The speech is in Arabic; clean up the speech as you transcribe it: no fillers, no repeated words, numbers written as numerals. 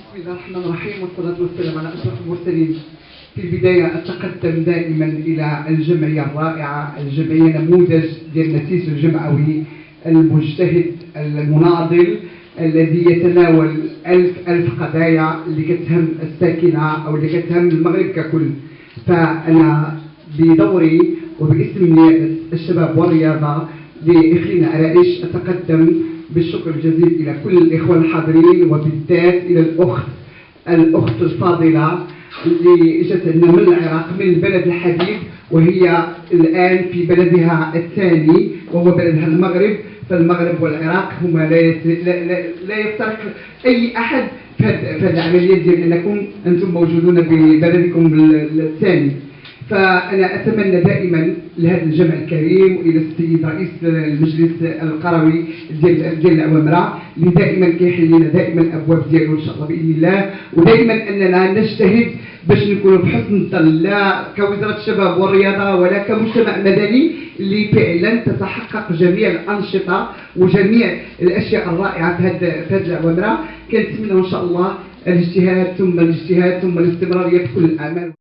بسم الله الرحمن الرحيم والصلاة والسلام على أشرف المرسلين. في البداية أتقدم دائما إلى الجمعية الرائعة، الجمعية نموذج ديال النسيج الجمعوي المجتهد المناضل الذي يتناول ألف قضايا اللي كتهم الساكنة أو اللي كتهم المغرب ككل. فأنا بدوري وباسم نيابة الشباب والرياضة لإخلينا عرائش أتقدم بالشكر الجزيل إلى كل الإخوة الحاضرين، وبالذات إلى الأخت الفاضلة اللي جت لنا من العراق، من البلد الحبيب، وهي الآن في بلدها الثاني وهو بلدها المغرب. فالمغرب والعراق هما لا يفترق أي أحد في هذه العملية ديال أنكم أنتم موجودون ببلدكم الثاني. فأنا أتمنى دائما لهذا الجمع الكريم وإلى السيد رئيس المجلس القروي ديال العوامرة اللي دائما كيحل لنا دائما الأبواب ديالو إن شاء الله بإذن الله، ودائما أننا نجتهد باش نكونوا بحسن الظن لا كوزارة الشباب والرياضة ولا كمجتمع مدني اللي فعلا تتحقق جميع الأنشطة وجميع الأشياء الرائعة في هذه العوامرة. كنتمنى إن شاء الله الاجتهاد ثم الاجتهاد ثم الاستمرارية في كل الأعمال.